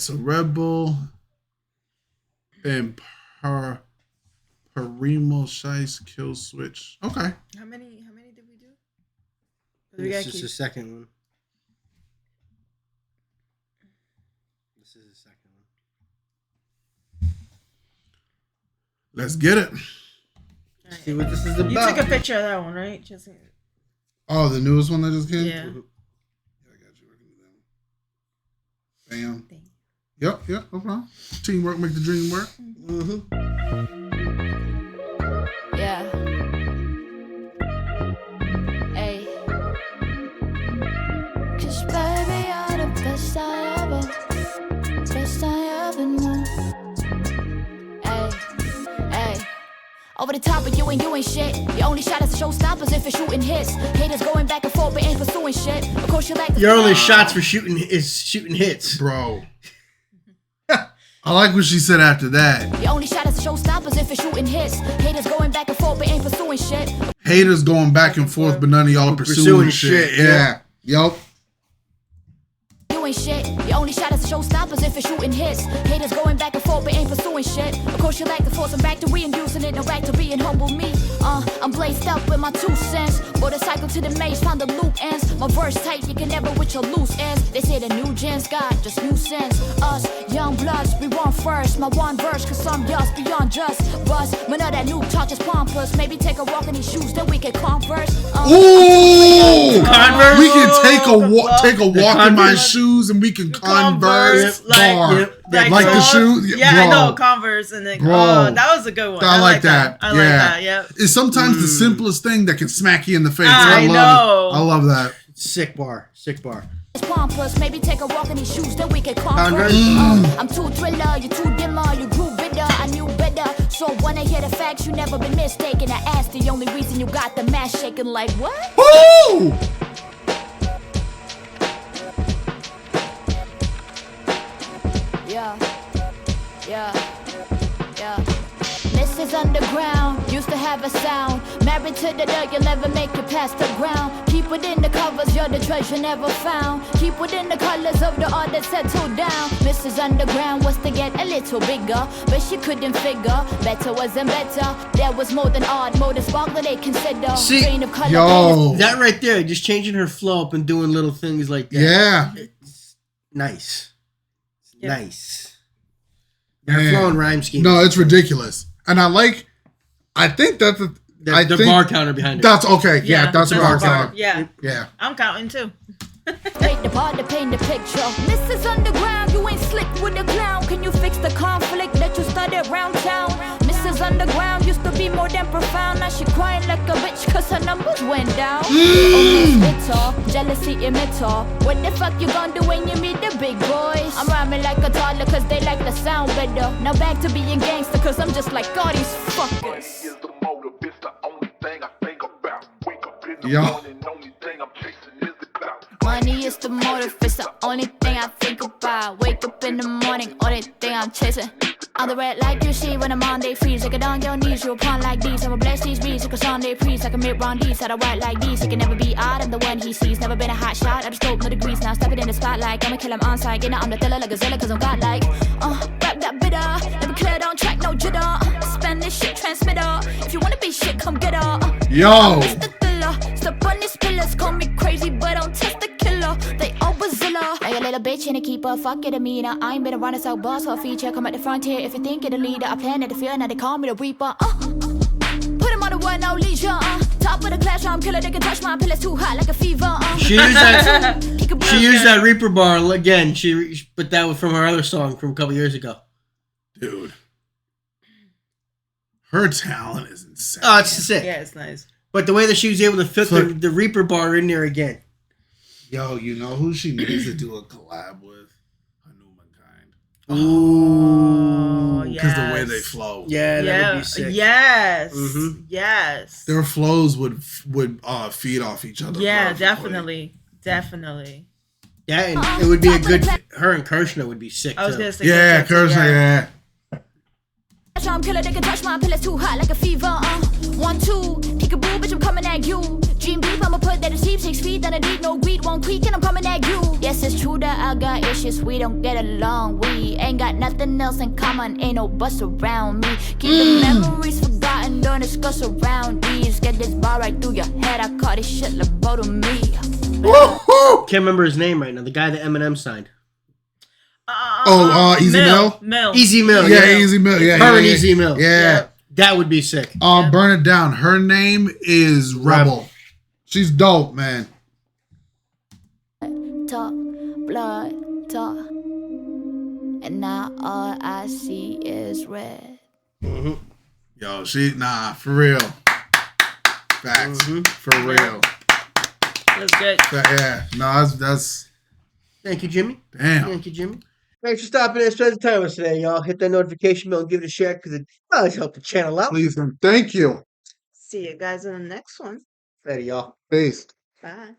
so Reble and Parimal Shais kill switch. Okay. How many did we do? This is the second one. This is the second one. Let's get it. Right. See what this is about. You took a picture of that one, right? Just Oh, the newest one that just came? yeah. Yeah, I got you. Bam. Yep, no problem. Teamwork make the dream work. Mm-hmm. Yeah. Hey. 'Cause baby, you're the best I ever knew. Hey. Over the top of you ain't shit. Your only shot is to show stoppers if you're shooting hits. Haters going back and forth but ain't pursuing shit. Of course you like the Your only shots for shooting hits. Bro. I like what she said after that. Your only shot is to show stoppers if you're shooting hits. Haters going back and forth but ain't pursuing shit. Haters going back and forth, but none of y'all are pursuing shit. Yeah. Yup. You ain't shit. Your only shot is to show stoppers if you're shooting hits. Haters going back and forth but ain't pursuing shit. Of course you like to force them back to reinducing it. No right to being humble me. I'm blazed up with my 2 cents. Motorcycle to the maze, find the loop ends. My verse tight, you can never with your loose ends. They say the new gens got just new sense. Us, young bloods, we want first. My one verse, cause I'm just beyond just bust. But none of that new talk is pompous. Maybe take a walk in these shoes, then we can converse. Ooh! Converse? We can take a walk in my shoes and we can converse. Like the shoes? Yeah, Bro. I know, Converse. And then, Bro. that was a good one. I like that. I like that, yeah. It's sometimes the simplest thing that can smack you in the face. I know. I love that. Sick bar. It's pompous, maybe take a walk in these shoes, then we can converse. I'm too thriller, you too dimmer, you grew bitter, I knew better. So when I hear the facts, you never been mistaken. I asked the only reason you got the mask shaking like what? Woo! Yeah. Mrs. Underground used to have a sound. Married to the dirt, you'll never make it past the ground. Keep within the covers, you're the treasure never found. Keep within the colors of the art that settled down. Mrs. Underground was to get a little bigger, but she couldn't figure. Better wasn't better. There was more than art, more than spark that they consider. See, Rain of color. Yo. That right there, just changing her flow up and doing little things like that. Yeah. It's nice. Yeah. Nice. Her flow and rhyme scheme. No, it's ridiculous. And I think that's the bar counter behind it. That's okay. Yeah, that's a bar counter. Yeah. Yeah. I'm counting too. Take the part to paint the picture. Mrs. Underground, you ain't slick with a clown. Can you fix the conflict that you started around town? Mrs. Underground used to be more than profound. Now she crying like a bitch cause her numbers went down. Jealousy emitter. What the fuck you gonna do when you meet the big boys? I'm rhyming like a toddler cause they like the sound better. Now back to being gangster cause I'm just like all these fuckers. Yo. Money is the motive, it's the only thing I think about. Wake up in the morning, only thing I'm chasing. On the red like you see when I'm on day freeze. I get on your knees, you upon like these. I'ma bless these beats like a Sunday priest. I can make round these, I white like these. He can never be odd, I'm the one he sees. Never been a hot shot, I just scope no degrees. Now step it in the spotlight, I'ma kill him on sight. You know I'm the thriller like Gazella cause I'm godlike. Rap that bitter, never cleared on track, no jitter. Spend this shit transmitter. If you wanna be shit, come get her. Yo. Mr. Thriller, step on these pillars. Call me crazy, but don't test the killer. They all Bazilla. Like a little bitch and a keeper, fuck it, Amina. I ain't been around this out boss or feature. Come at the frontier if you think you're the leader. I plan at the field, now they call me the reaper. Put him on the one, no leisure. Top of the class, I'm killer. They can touch my pillars too hot like a fever. She used that Reaper bar again. But that was from her other song from a couple years ago. Dude. Her talent is insane. Oh, it's sick. Yeah, it's nice. But the way that she was able to fit the Reaper bar in there again. Yo, you know who she needs to do a collab with? Humankind. Oh, Because the way they flow. Yeah, that would be sick. Yes. Mm-hmm. Yes. Their flows would feed off each other. Yeah, perfectly. definitely. Yeah, and it would be a good. Her and Kirshner would be sick. I was too. gonna say. Yeah, Kirshner, yeah. I'm killer, they can touch my pillars too hot like a fever. 1, 2, peekaboo, bitch, I'm coming at you. Dream deep, I'ma put that to sleep. 6 feet, then I need no greed, 1 creek, and I'm coming at you. Yes, it's true that I got issues, we don't get along. We ain't got nothing else in common, ain't no bust around me. Keep the memories forgotten, don't discuss around these. Get this bar right through your head, I call this shit lobotomy. Can't remember his name right now. The guy that Eminem signed. Easy Mill? Easy Mill. Yeah, Easy Mill. Yeah, Her and Easy Mill. Yeah. That would be sick. Burn It Down. Her name is Rebel. She's dope, man. Talk, blood, talk. And now all I see is red. Yo, for real. Facts. For real. That's good. Yeah. No, that's. Thank you, Jimmy. Damn. Thank you, Jimmy. Thanks for stopping in and spending time with us today, y'all. Hit that notification bell and give it a share because it does help the channel out. Please and thank you. See you guys in the next one. Ready, y'all. Peace. Bye.